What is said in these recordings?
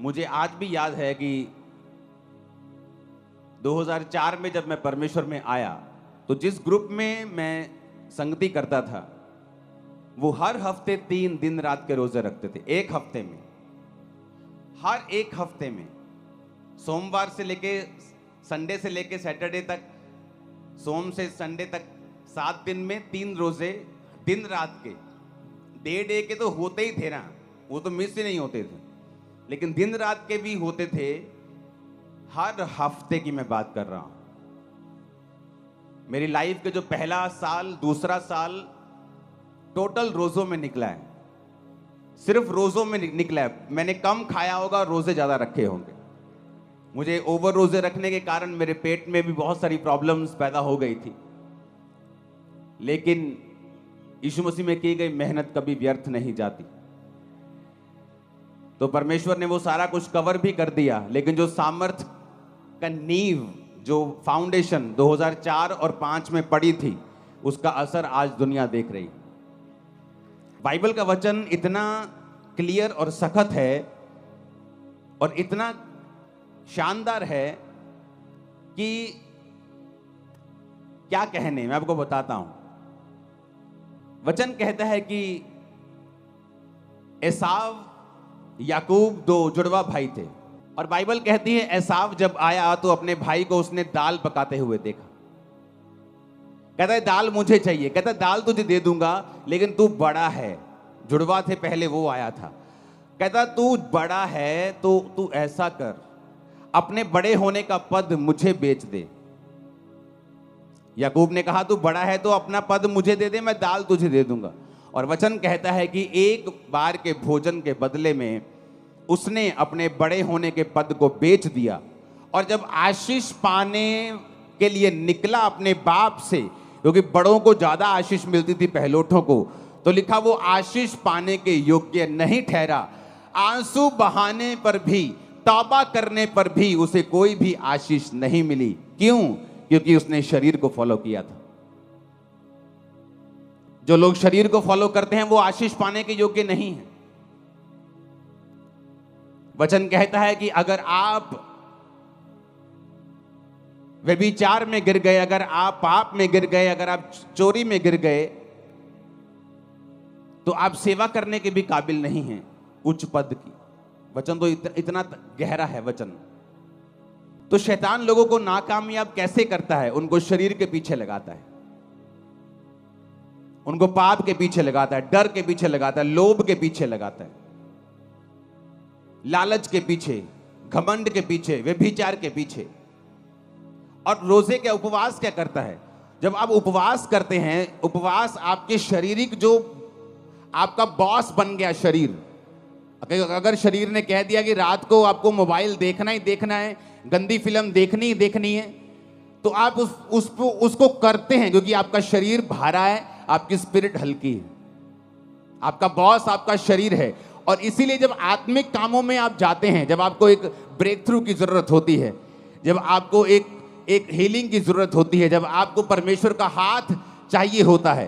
मुझे आज भी याद है कि 2004 में जब मैं परमेश्वर में आया तो जिस ग्रुप में मैं संगति करता था वो हर हफ्ते 3 दिन रात के रोजे रखते थे। एक हफ्ते में, हर एक हफ्ते में, सोमवार से लेके संडे से लेके सैटरडे तक, सोम से संडे तक 7 दिन में 3 रोजे दिन रात के। डे के तो होते ही थे ना, वो तो मिस ही नहीं होते थे, लेकिन दिन रात के भी होते थे। हर हफ्ते की मैं बात कर रहा हूं। मेरी लाइफ के जो पहला साल, दूसरा साल टोटल रोजों में निकला है, सिर्फ रोजों में निकला है। मैंने कम खाया होगा, रोजे ज्यादा रखे होंगे। मुझे ओवर रोजे रखने के कारण मेरे पेट में भी बहुत सारी प्रॉब्लम्स पैदा हो गई थी, लेकिन यीशु मसीह में की गई मेहनत कभी व्यर्थ नहीं जाती। तो परमेश्वर ने वो सारा कुछ कवर भी कर दिया, लेकिन जो सामर्थ का नींव, जो फाउंडेशन 2004 और 5 में पड़ी थी, उसका असर आज दुनिया देख रही। बाइबल का वचन इतना क्लियर और सख्त है और इतना शानदार है कि क्या कहने, मैं आपको बताता हूं। वचन कहता है कि एसाव याकूब 2 जुड़वा भाई थे, और बाइबल कहती है एसाव जब आया तो अपने भाई को उसने दाल पकाते हुए देखा। कहता है दाल मुझे चाहिए। कहता है दाल तुझे दे दूंगा, लेकिन तू बड़ा है। जुड़वा थे पहले, वो आया था। कहता तू बड़ा है तो तू ऐसा कर, अपने बड़े होने का पद मुझे बेच दे। याकूब ने कहा तू बड़ा है तो अपना पद मुझे दे दे, मैं दाल तुझे दे दूंगा। और वचन कहता है कि एक बार के भोजन के बदले में उसने अपने बड़े होने के पद को बेच दिया। और जब आशीष पाने के लिए निकला अपने बाप से, क्योंकि बड़ों को ज्यादा आशीष मिलती थी पहलोठों को, तो लिखा वो आशीष पाने के योग्य नहीं ठहरा। आंसू बहाने पर भी, तौबा करने पर भी उसे कोई भी आशीष नहीं मिली। क्यों? क्योंकि उसने शरीर को फॉलो किया था। जो लोग शरीर को फॉलो करते हैं वो आशीष पाने के योग्य नहीं है। वचन कहता है कि अगर आप व्यभिचार में गिर गए, अगर आप पाप में गिर गए, अगर आप चोरी में गिर गए, तो आप सेवा करने के भी काबिल नहीं हैं उच्च पद की। वचन तो इतना गहरा है वचन। तो शैतान लोगों को नाकामयाब कैसे करता है? उनको शरीर के पीछे लगाता है, उनको पाप के पीछे लगाता है, डर के पीछे लगाता है, लोभ के पीछे लगाता है, लालच के पीछे, घमंड के पीछे, व्यभिचार के पीछे। और रोजे के उपवास क्या करता है? जब आप उपवास करते हैं, उपवास आपके शारीरिक, जो आपका बॉस बन गया शरीर। अगर शरीर ने कह दिया कि रात को आपको मोबाइल देखना ही देखना है, गंदी फिल्म देखनी ही देखनी है, तो आप उसको करते हैं, क्योंकि आपका शरीर भारा है, आपकी स्पिरिट हल्की है। आपका बॉस आपका शरीर है। और इसीलिए जब आत्मिक कामों में आप जाते हैं, जब आपको एक ब्रेक थ्रू की जरूरत होती है, जब आपको एक हीलिंग की जरूरत होती है, जब आपको परमेश्वर का हाथ चाहिए होता है,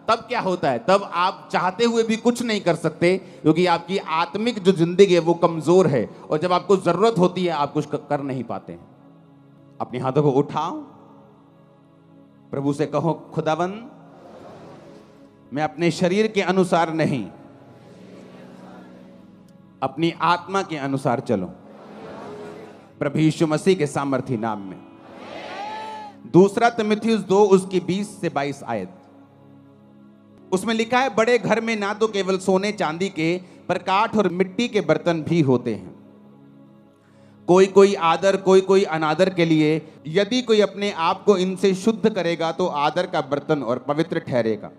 तब क्या होता है? तब आप चाहते हुए भी कुछ नहीं कर सकते, क्योंकि आपकी आत्मिक जो जिंदगी है वो कमजोर है। और जब आपको जरूरत होती है आप कुछ कर नहीं पाते हैं। अपने हाथों को उठाओ, प्रभु से कहो खुदावन, मैं अपने शरीर के अनुसार नहीं, अपनी आत्मा के अनुसार चलो, प्रभु यीशु मसीह के सामर्थी नाम में। 2 तीमुथियुस 2 उसकी 20 से 22 आयत, उसमें लिखा है बड़े घर में ना तो केवल सोने चांदी के, पर काठ और मिट्टी के बर्तन भी होते हैं। कोई कोई आदर, कोई कोई अनादर के लिए। यदि कोई अपने आप को इनसे शुद्ध करेगा तो आदर का बर्तन और पवित्र ठहरेगा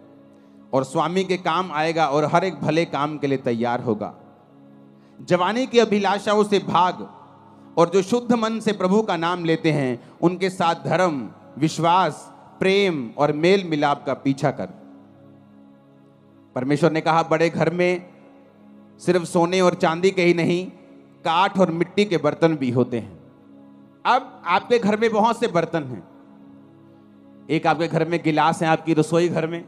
और स्वामी के काम आएगा और हर एक भले काम के लिए तैयार होगा। जवानी की अभिलाषाओं से भाग, और जो शुद्ध मन से प्रभु का नाम लेते हैं उनके साथ धर्म, विश्वास, प्रेम और मेल मिलाप का पीछा कर। परमेश्वर ने कहा बड़े घर में सिर्फ सोने और चांदी के ही नहीं, काठ और मिट्टी के बर्तन भी होते हैं। अब आपके घर में बहुत से बर्तन हैं। एक आपके घर में गिलास है, आपकी रसोई घर में,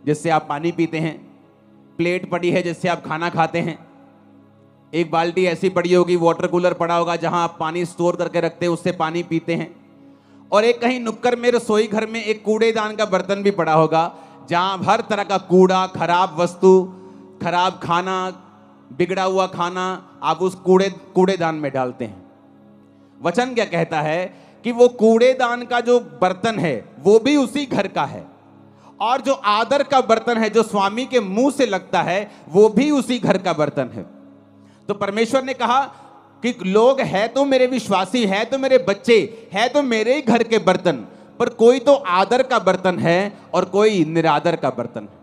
जिससे आप पानी पीते हैं। प्लेट पड़ी है जिससे आप खाना खाते हैं। एक बाल्टी ऐसी पड़ी होगी, वाटर कूलर पड़ा होगा जहां आप पानी स्टोर करके रखते हैं, उससे पानी पीते हैं। और एक कहीं नुक्कड़ में रसोई घर में एक कूड़ेदान का बर्तन भी पड़ा होगा, जहां हर तरह का कूड़ा, खराब वस्तु, खराब खाना, बिगड़ा हुआ खाना आप उस कूड़ेदान में डालते हैं। वचन क्या कहता है कि वो कूड़ेदान का जो बर्तन है वो भी उसी घर का है, और जो आदर का बर्तन है जो स्वामी के मुंह से लगता है वो भी उसी घर का बर्तन है। तो परमेश्वर ने कहा कि लोग है तो मेरे विश्वासी, है तो मेरे बच्चे, है तो मेरे ही घर के बर्तन, पर कोई तो आदर का बर्तन है और कोई निरादर का बर्तन है।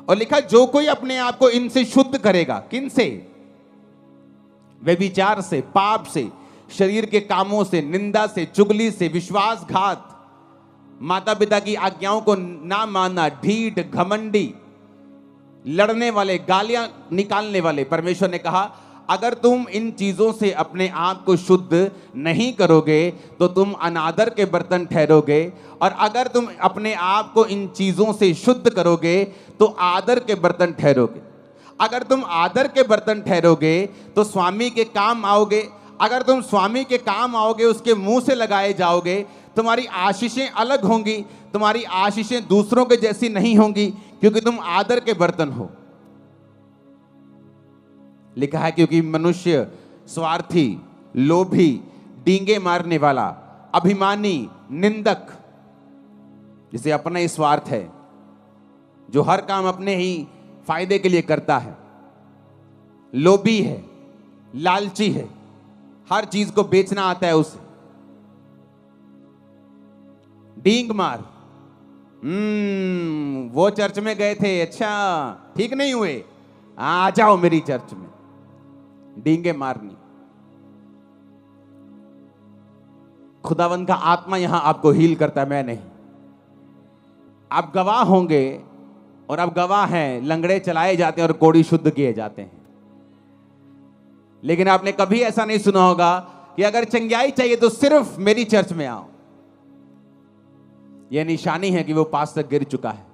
और लिखा, जो कोई अपने आप को इनसे शुद्ध करेगा, किन से? व्यभिचार से, पाप से, शरीर के कामों से, निंदा से, चुगली से, विश्वासघात, माता पिता की आज्ञाओं को ना मानना, ढीठ, घमंडी, लड़ने वाले, गालियां निकालने वाले। परमेश्वर ने कहा अगर तुम इन चीजों से अपने आप को शुद्ध नहीं करोगे तो तुम अनादर के बर्तन ठहरोगे, और अगर तुम अपने आप को इन चीजों से शुद्ध करोगे तो आदर के बर्तन ठहरोगे। अगर तुम आदर के बर्तन ठहरोगे तो स्वामी के काम आओगे। अगर तुम स्वामी के काम आओगे, उसके मुंह से लगाए जाओगे, तुम्हारी आशीषें अलग होंगी, तुम्हारी आशीषें दूसरों के जैसी नहीं होंगी, क्योंकि तुम आदर के बर्तन हो। लिखा है क्योंकि मनुष्य स्वार्थी, लोभी, डींगे मारने वाला, अभिमानी, निंदक, जिसे अपना ही स्वार्थ है, जो हर काम अपने ही फायदे के लिए करता है, लोभी है, लालची है, हर चीज को बेचना आता है उसे, डींग मार, वो चर्च में गए थे, अच्छा ठीक नहीं हुए, आ जाओ मेरी चर्च में। डींगे मारनी। खुदावंद का आत्मा यहां आपको हील करता है, मैं नहीं। आप गवाह होंगे, और आप गवाह हैं, लंगड़े चलाए जाते हैं और कोढ़ी शुद्ध किए जाते हैं। लेकिन आपने कभी ऐसा नहीं सुना होगा कि अगर चंगाई चाहिए तो सिर्फ मेरी चर्च में आओ। यह निशानी है कि वो पास तक गिर चुका है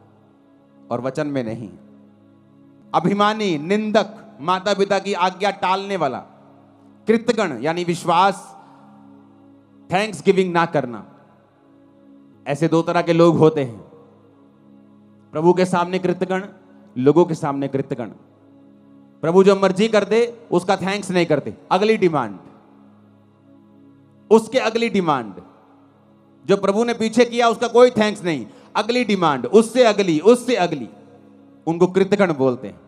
और वचन में नहीं। अभिमानी, निंदक, माता पिता की आज्ञा टालने वाला, कृतज्ञ यानी विश्वास, थैंक्स गिविंग ना करना, ऐसे दो तरह के लोग होते हैं। प्रभु के सामने कृतज्ञ, लोगों के सामने कृतज्ञ। प्रभु जो मर्जी कर दे उसका थैंक्स नहीं करते, अगली डिमांड, उसके अगली डिमांड। जो प्रभु ने पीछे किया उसका कोई थैंक्स नहीं, अगली डिमांड, उससे अगली, उससे अगली, उनको कृतज्ञ बोलते हैं।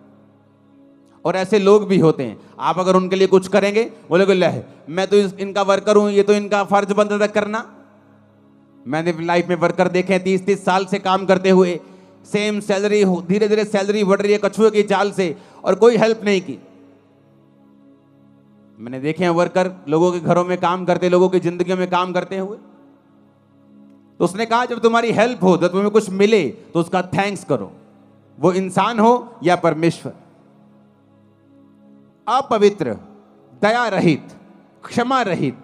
और ऐसे लोग भी होते हैं, आप अगर उनके लिए कुछ करेंगे, बोलोगे ले मैं तो इनका वर्कर हूं, ये तो इनका फर्ज बनता था करना। मैंने लाइफ में वर्कर देखे 30-30 साल से काम करते हुए, सेम सैलरी, धीरे धीरे सैलरी बढ़ रही है कछुए की चाल से, और कोई हेल्प नहीं की। मैंने देखे हैं वर्कर लोगों के घरों में काम करते, लोगों की जिंदगियों में काम करते हुए। तो उसने कहा जब तुम्हारी हेल्प हो, जब तुम्हें कुछ मिले तो उसका थैंक्स करो, वो इंसान हो या परमेश्वर। अपवित्र, दया रहित, क्षमा रहित,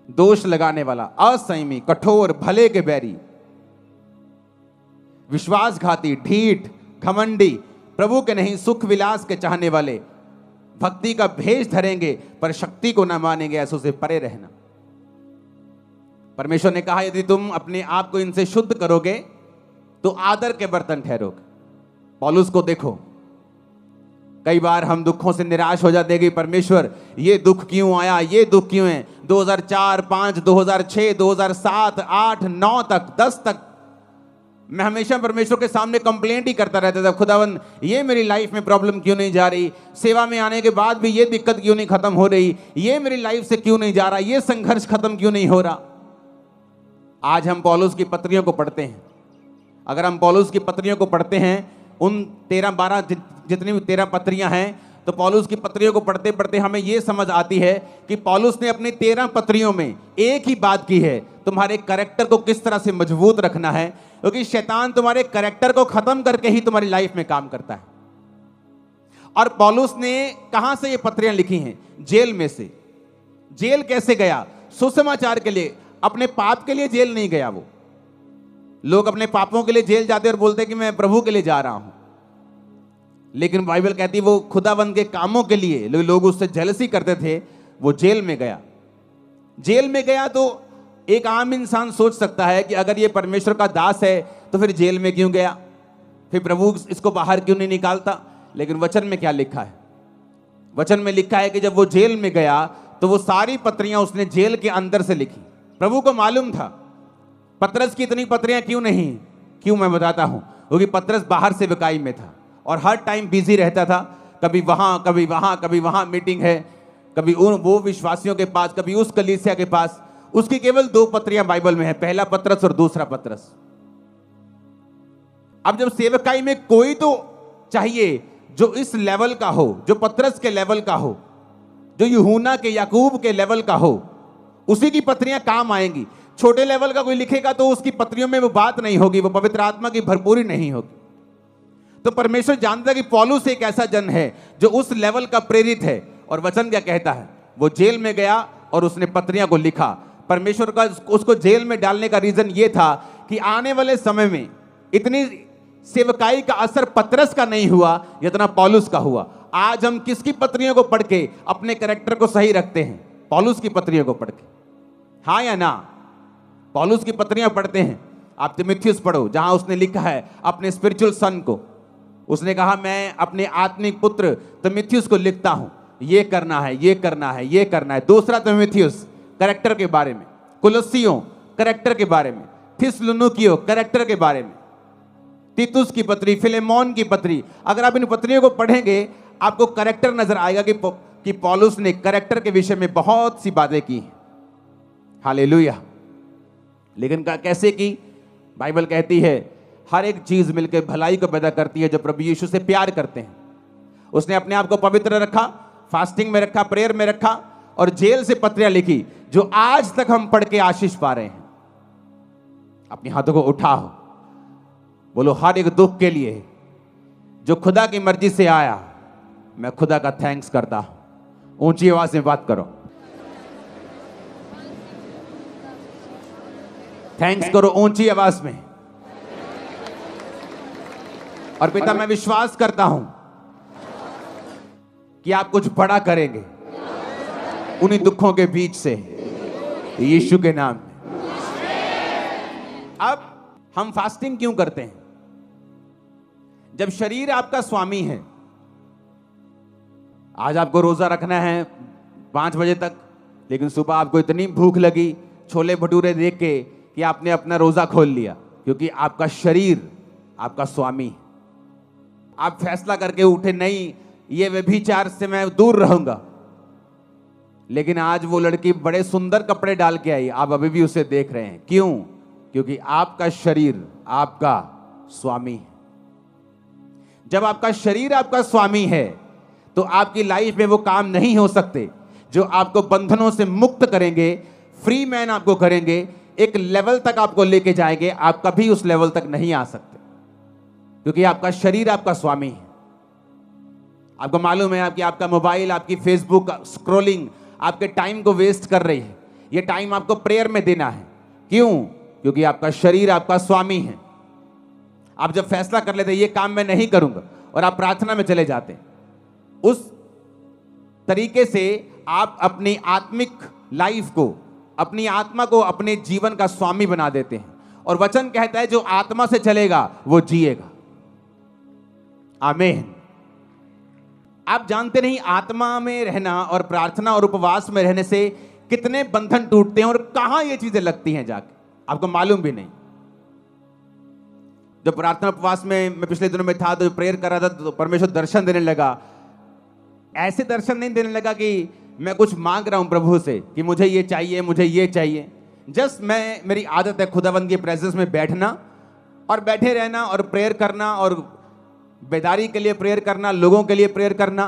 दोष लगाने वाला, असंयमी, कठोर, भले के बैरी, विश्वासघाती, ढीठ, घमंडी, प्रभु के नहीं सुख विलास के चाहने वाले, भक्ति का भेष धरेंगे पर शक्ति को न मानेंगे, ऐसों से परे रहना। परमेश्वर ने कहा यदि तुम अपने आप को इनसे शुद्ध करोगे तो आदर के बर्तन ठहरोगे। पौलुस को देखो, कई बार हम दुखों से निराश हो जाते हैं कि परमेश्वर ये दुख क्यों आया, ये दुख क्यों है। 2004, 5, 2006, 2007, 8, 9 तक, 10 तक मैं हमेशा परमेश्वर के सामने कंप्लेंट ही करता रहता था, खुदावन ये मेरी लाइफ में प्रॉब्लम क्यों नहीं जा रही, सेवा में आने के बाद भी ये दिक्कत क्यों नहीं खत्म हो रही, ये मेरी लाइफ से क्यों नहीं जा रहा, ये संघर्ष खत्म क्यों नहीं हो रहा। आज हम पौलुस की पत्रियों को पढ़ते हैं। अगर हम पौलुस की पत्रियों को पढ़ते हैं, उन 13-12 जितनी भी 13 पत्रियां हैं, तो पौलुस की पत्रियों को पढ़ते पढ़ते हमें यह समझ आती है कि पौलुस ने अपनी 13 पत्रियों में एक ही बात की है, तुम्हारे कैरेक्टर को किस तरह से मजबूत रखना है, क्योंकि शैतान तुम्हारे कैरेक्टर को खत्म करके ही तुम्हारी लाइफ में काम करता है। और पौलुस ने कहां से ये पत्रियां लिखी हैं? जेल में से। जेल कैसे गया? सुसमाचार के लिए, अपने पाप के लिए जेल नहीं गया। वो लोग अपने पापों के लिए जेल जाते और बोलते कि मैं प्रभु के लिए जा रहा हूं, लेकिन बाइबल कहती है वो खुदाबंद के कामों के लिए लोग उससे जेलसी करते थे। वो जेल में गया। जेल में गया तो एक आम इंसान सोच सकता है कि अगर ये परमेश्वर का दास है तो फिर जेल में क्यों गया, फिर प्रभु इसको बाहर क्यों नहीं निकालता। लेकिन वचन में क्या लिखा है? वचन में लिखा है कि जब वो जेल में गया तो वो सारी पत्रियां उसने जेल के अंदर से लिखी। प्रभु को मालूम था पतरस की इतनी पत्रियां क्यों नहीं। क्यों, मैं बताता हूं। क्योंकि पतरस बाहर से विकाई में था और हर टाइम बिजी रहता था। कभी वहां कभी वहां कभी वहां मीटिंग है, कभी वो विश्वासियों के पास, कभी उस कलीसिया के पास। उसकी केवल 2 पत्रियां बाइबल में है, पहला पतरस और दूसरा पतरस। अब जब सेवकाई में कोई तो चाहिए जो इस लेवल का हो, जो पतरस के लेवल का हो, जो यूहन्ना के याकूब के लेवल का हो, उसी की पत्रियां काम आएंगी। छोटे लेवल का कोई लिखेगा तो उसकी पत्रियों में वो बात नहीं होगी, वो पवित्र आत्मा की भरपूरी नहीं होगी। तो परमेश्वर जानता है कि पौलुस एक ऐसा जन है जो उस लेवल का प्रेरित है। और वचन क्या कहता है? वो जेल में गया और उसने पत्रियां को लिखा। परमेश्वर का उसको जेल में डालने का रीजन ये था कि आने वाले समय में इतनी सेवकाई का असर पतरस का नहीं हुआ जितना पौलुस का हुआ। आज हम किसकी पत्रियों को पढ़ के अपने कैरेक्टर को सही रखते हैं? पौलुस की पत्रियों को पढ़ के, हाँ या ना? पौलुस की पत्रियां पढ़ते हैं। आप तीमुथियुस पढ़ो, जहां उसने लिखा है अपने स्पिरिचुअल सन को। उसने कहा मैं अपने आत्मिक पुत्र तीमुथियुस को लिखता हूं, ये करना है, ये करना है, ये करना है। दूसरा तीमुथियुस कैरेक्टर के बारे में, कुलुस्सियों कैरेक्टर के बारे में, थिस्सलुनीकियों कैरेक्टर के बारे में, तीतुस की पत्री, फिलेमोन की पत्री। अगर आप इन पत्रियों को पढ़ेंगे आपको कैरेक्टर नजर आएगा कि पौलुस ने कैरेक्टर के विषय में बहुत सी बातें की हैं। हालेलुया। लेकिन कैसे की? बाइबल कहती है हर एक चीज मिलकर भलाई को पैदा करती है जो प्रभु यीशु से प्यार करते हैं। उसने अपने आप को पवित्र रखा, फास्टिंग में रखा, प्रेयर में रखा और जेल से पत्रियां लिखी जो आज तक हम पढ़ के आशीष पा रहे हैं। अपने हाथों को उठाओ, बोलो हर एक दुख के लिए जो खुदा की मर्जी से आया, मैं खुदा का थैंक्स करता हूं। ऊंची आवाज में बात करो, थैंक्स करो ऊंची आवाज में। और पिता मैं विश्वास करता हूं कि आप कुछ बड़ा करेंगे उन्हीं दुखों के बीच से, यीशु के नाम में। अब हम फास्टिंग क्यों करते हैं? जब शरीर आपका स्वामी है, आज आपको रोजा रखना है 5 बजे तक, लेकिन सुबह आपको इतनी भूख लगी छोले भटूरे देख के कि आपने अपना रोजा खोल लिया, क्योंकि आपका शरीर आपका स्वामी। आप फैसला करके उठे नहीं ये व्यभिचार से मैं दूर रहूंगा, लेकिन आज वो लड़की बड़े सुंदर कपड़े डाल के आई, आप अभी भी उसे देख रहे हैं। क्यों? क्योंकि आपका शरीर आपका स्वामी है। जब आपका शरीर आपका स्वामी है तो आपकी लाइफ में वो काम नहीं हो सकते जो आपको बंधनों से मुक्त करेंगे, फ्री मैन आपको करेंगे, एक लेवल तक आपको लेके जाएंगे। आप कभी उस लेवल तक नहीं आ सकते क्योंकि आपका शरीर आपका स्वामी है। आपको मालूम है कि आपका मोबाइल, आपकी फेसबुक स्क्रॉलिंग आपके टाइम को वेस्ट कर रही है। ये टाइम आपको प्रेयर में देना है। क्यों? क्योंकि आपका शरीर आपका स्वामी है। आप जब फैसला कर लेते ये काम मैं नहीं करूंगा और आप प्रार्थना में चले जाते हैं, उस तरीके से आप अपनी आत्मिक लाइफ को, अपनी आत्मा को अपने जीवन का स्वामी बना देते हैं। और वचन कहता है जो आत्मा से चलेगा वो जिएगा। आमीन। आप जानते नहीं आत्मा में रहना और प्रार्थना और उपवास में रहने से कितने बंधन टूटते हैं और कहां ये चीजें लगती हैं जाके, आपको मालूम भी नहीं। जब प्रार्थना उपवास में मैं पिछले दिनों में था तो प्रेयर कर रहा था तो परमेश्वर दर्शन देने लगा। ऐसे दर्शन नहीं देने लगा कि मैं कुछ मांग रहा हूं प्रभु से कि मुझे ये चाहिए, मुझे ये चाहिए। जस्ट मेरी आदत है खुदावंद की प्रेजेंस में बैठना और बैठे रहना और प्रेयर करना और बेदारी के लिए प्रेयर करना, लोगों के लिए प्रेयर करना।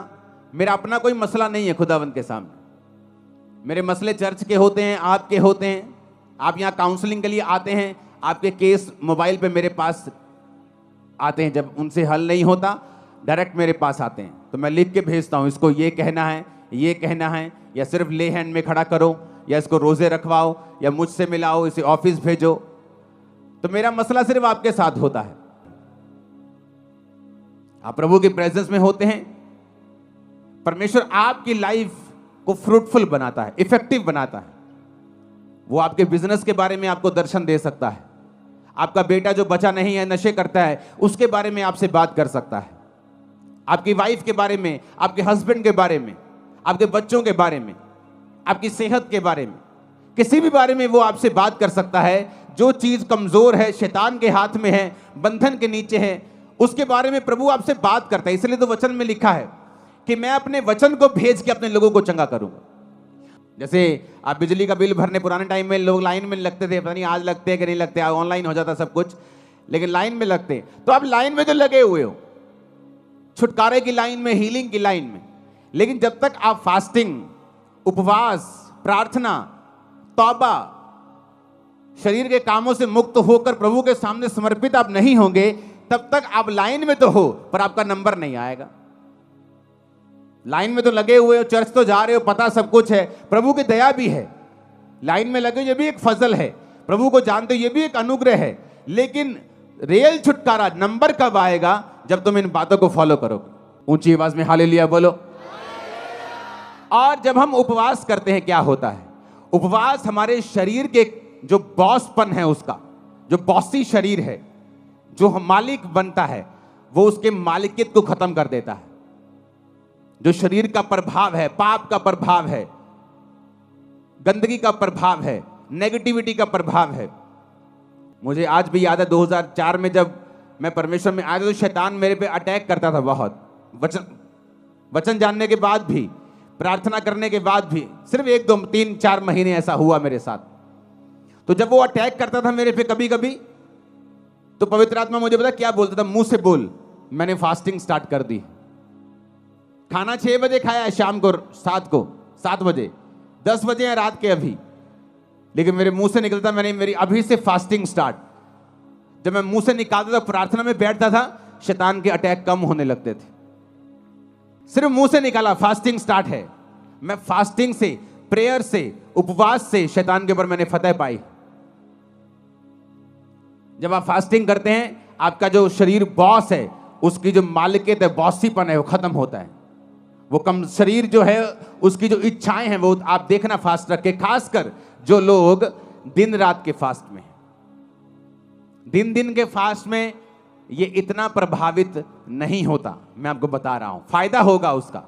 मेरा अपना कोई मसला नहीं है खुदावंद के सामने। मेरे मसले चर्च के होते हैं, आपके होते हैं। आप यहाँ काउंसलिंग के लिए आते हैं, आपके केस मोबाइल पे मेरे पास आते हैं। जब उनसे हल नहीं होता डायरेक्ट मेरे पास आते हैं तो मैं लिख के भेजता हूँ, इसको ये कहना है, ये कहना है, या सिर्फ ले हैंड में खड़ा करो, या इसको रोजे रखवाओ, या मुझसे मिलाओ, इसे ऑफिस भेजो। तो मेरा मसला सिर्फ आपके साथ होता है। आप प्रभु की प्रेजेंस में होते हैं, परमेश्वर आपकी लाइफ को फ्रूटफुल बनाता है, इफेक्टिव बनाता है। वो आपके बिजनेस के बारे में आपको दर्शन दे सकता है। आपका बेटा जो बचा नहीं है, नशे करता है, उसके बारे में आपसे बात कर सकता है। आपकी वाइफ के बारे में, आपके हस्बैंड के बारे में, आपके बच्चों के बारे में, आपकी सेहत के बारे में, किसी भी बारे में वो आपसे बात कर सकता है। जो चीज कमजोर है, शैतान के हाथ में है, बंधन के नीचे है, उसके बारे में प्रभु आपसे बात करता है। इसलिए तो वचन में लिखा है कि मैं अपने वचन को भेज के अपने लोगों को चंगा करूंगा। जैसे आप बिजली का बिल भरने, पुराने टाइम में लोग लाइन में लगते थे, पता नहीं आज लगते हैं कि नहीं लगते, ऑनलाइन हो जाता सब कुछ, लेकिन लाइन में लगते। तो आप लाइन में तो लगे हुए हो, छुटकारे की लाइन में, हीलिंग की लाइन में, लेकिन जब तक आप फास्टिंग, उपवास, प्रार्थना, तौबा, शरीर के कामों से मुक्त होकर प्रभु के सामने समर्पित आप नहीं होंगे, तब तक आप लाइन में तो हो पर आपका नंबर नहीं आएगा। लाइन में तो लगे हुए हो, चर्च तो जा रहे हो, पता सब कुछ है, प्रभु की दया भी है, लाइन में लगे, ये भी एक फजल है, प्रभु को जानते हो, ये भी एक अनुग्रह है। लेकिन रियल छुटकारा नंबर कब आएगा? जब तुम इन बातों को फॉलो करोगे। ऊंची आवाज में हालेलुया बोलो। और जब हम उपवास करते हैं क्या होता है? उपवास हमारे शरीर के जो बॉसपन है, उसका जो बॉसी शरीर है, जो मालिक बनता है, वो उसके मालिकियत को खत्म कर देता है। जो शरीर का प्रभाव है, पाप का प्रभाव है, गंदगी का प्रभाव है, नेगेटिविटी का प्रभाव है। मुझे आज भी याद है 2004 में जब मैं परमेश्वर में आया तो शैतान मेरे पे अटैक करता था बहुत। वचन जानने के बाद भी, प्रार्थना करने के बाद भी, सिर्फ 1 2 3 4 महीने ऐसा हुआ मेरे साथ। तो जब वो अटैक करता था मेरे पे कभी कभी, तो पवित्र आत्मा मुझे पता क्या बोलता था? मुंह से बोल। मैंने फास्टिंग स्टार्ट कर दी। खाना 6 बजे खाया है, शाम को 7 बजे, 10 बजे है रात के अभी, लेकिन मेरे मुंह से निकलता, मैंने मेरी अभी से फास्टिंग स्टार्ट। जब मैं मुंह से निकालता था, प्रार्थना में बैठता था, शैतान के अटैक कम होने लगते थे। सिर्फ मुंह से निकाला, फास्टिंग स्टार्ट है। मैं फास्टिंग से, प्रेयर से, उपवास से शैतान के ऊपर मैंने फतह पाई। जब आप फास्टिंग करते हैं, आपका जो शरीर बॉस है, उसकी जो मालिकियत है, बॉसीपन है, वो खत्म होता है। वो कम शरीर जो है, उसकी जो इच्छाएं हैं, वो आप देखना फास्ट रख के, खासकर जो लोग दिन रात के फास्ट में, दिन के फास्ट में ये इतना प्रभावित नहीं होता। मैं आपको बता रहा हूं, फायदा होगा उसका।